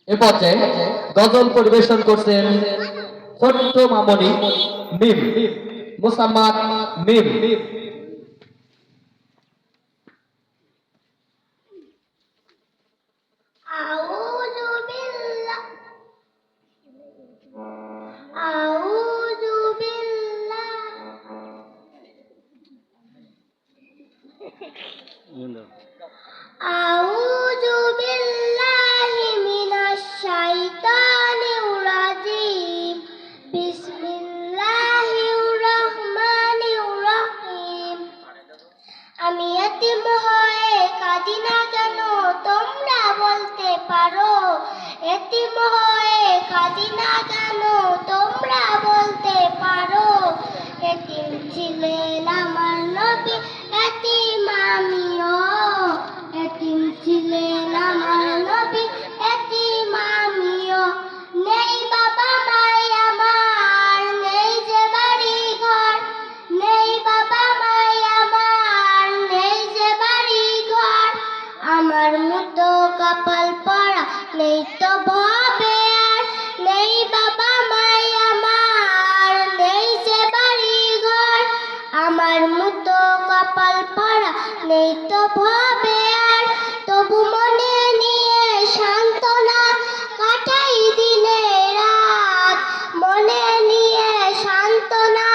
এ পর্যায়ে গজল পরিবেশন করছেন ছোট্ট মামনি মিম মুসাম্মাদ মিম। আউযু বিল্লাহ আউযু বিল্লাহ আউযু বিল্লাহি মিনাশ শাইতানির রাজীম বিসমিল্লাহির রহমানির রহিম। আমি এতিম হয়ে কাঁদি না কেন তোমরা বলতে পারো, এতিম হয়ে কাঁদি না কেন তোমরা বলতে পারো। এতিম ছিলেন আমার নবী, এতিম আমিও, এতিম ছিলেন আমার নবী, এতিম আমিও। নেই বাবা মাই আমার, নেই যে বাড়ি ঘর, নেই বাবা মাই আমার, নেই যে বাড়ি ঘর। আমার মতো কপাল পড়া নেই তো ভবে আর, নেই বাবা মাই আমার, নেই যে বাড়ি ঘর। আমার মতো কপাল পড়া নেই তো ভবে আর, তবু মনে নিয়ে সান্ত্বনা কাটাই দিনে রাত, মনে নিয়ে সান্ত্বনা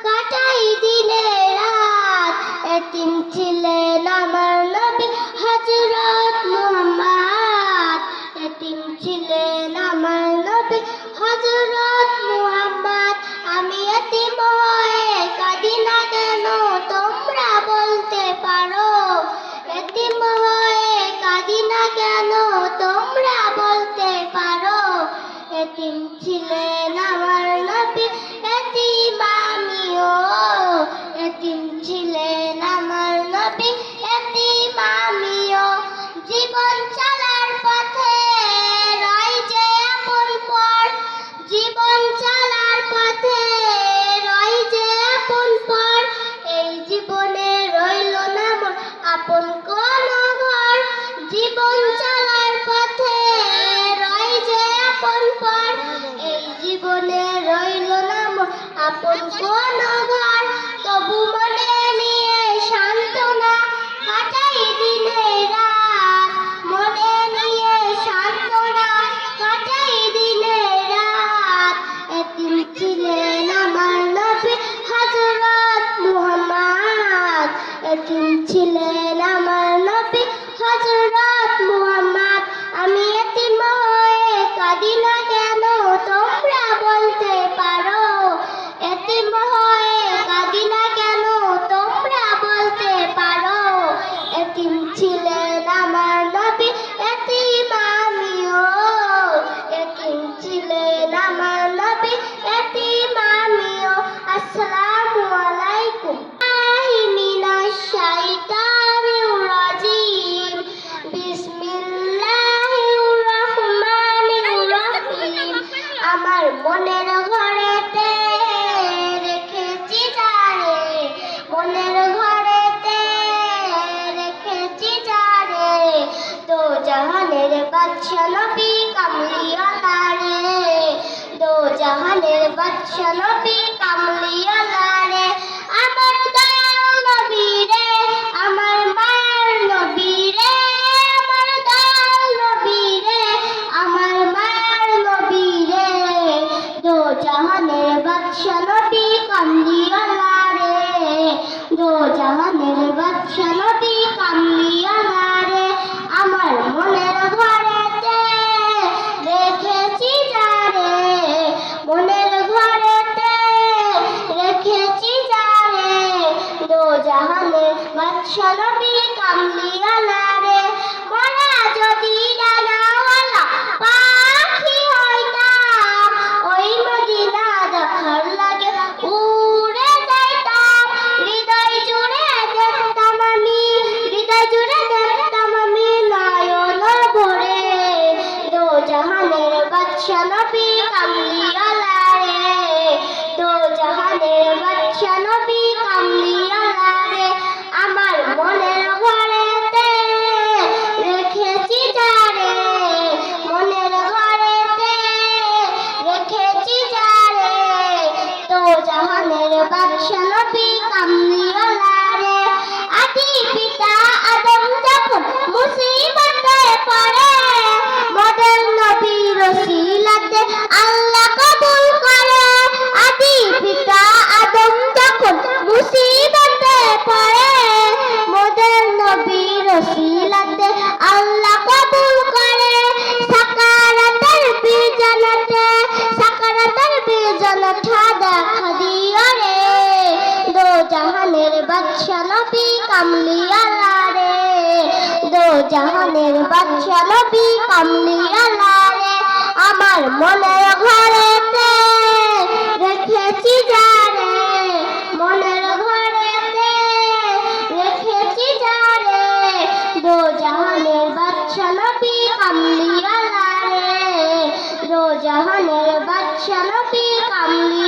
কাটাই দিনে রাত। এতিম ছিলেন আমার নবী হযরত মুহাম্মদ, এতিম ছিলেন আমার নবী হযরত মুহাম্মদ। আমি এতিম হয়ে কাঁদি না কেন তোমরা বলতে পারো, এতিম হয়ে কাঁদি না কেন তোমরা বলতে পারো। এতিম ছিলেন আমার নবী, এতিম আমিও, এতিম ছিলেন আমার নবী, এতিম আমিও। জীবন চলার পথে রয় যে আপন পর, জীবন চলার পথে রয় যে আপন পর। এই জীবনে রইল না মোর আপন কোন ঘর, জীবন চলার পথে রয় যে আপন পর। এই জীবনে রইল না মোর আপন কোন ঘর, তবু মনে নিয়ে সান্ত্বনা কাটাই দিনে রাত, মনে নিয়ে সান্ত্বনা কাটাই দিনে রাত। এতিম ছিলেন আমার নবী হযরত মুহাম্মদ, এতিম ছিলেন আমার নবী হযরত মুহাম্মদ। আমি এতিম হয়ে কাঁদি না কেন তোমরা বলতে পারো, এতিম হয়ে কাঁদি না কেন তোমরা বলতে পারো। এতিম ছিলেন আমার নবী, এতিম আমিও, এতিম ছিলেন আমার নবী, এতিম আমিও। আসসালামু আলাইকুম। মিনাশ শাইতানির রাজীম বিসমিল্লাহির রহমানির রহিম। আমার মনের ঘরেতে রেখেছি যারে, মনের ঘরেতে রেখেছি যারে, দো জাহানের বাদশা নবী কামলিওয়ালা রে, দো জাহানের বাদশা নবী কামলিওয়ালা রে। আমার দয়াল নবী রে, আমার মায়ার নবী রে, আমার দয়াল নবী রে, আমার মায়ার নবী রে, দো জাহানের বাদশা নবী কামলিওয়ালা রে, দো জাহানের বাদশা নবী কামলিওয়ালা রে। আমার মনের ঘরেতে রেখেছি যারে, মনের ঘরেতে রেখেছি যারে, দো জাহানের বাদশা নবী কামলিওয়ালা রে। মোরা যদি ডানাওয়ালা পাখি হইতাম, ওই মদিনা দেখার লাগে উড়ে যাইতাম। হৃদয় জুড়ে দেখতাম আমি, হৃদয় জুড়ে দেখতাম আমি নয়ন ভরে, দো জাহানের বাদশা নবী কামলিওয়ালা রে, দো জাহানের বাদশা নবী কামলিওয়ালা রে। আমার মনের ঘরেতে রেখেছি যারে, মনের ঘর কামলিওয়ালা রে, দো জাহানের বাদশা নবী কামলিওয়ালা রে, আমার মনের ঘরেতে রেখেছি যারে, মনের ঘরেতে রেখেছি যারে, দো জাহানের বাদশা নবী কামলিওয়ালা রে, দো জাহানের বাদশা নবী কামলি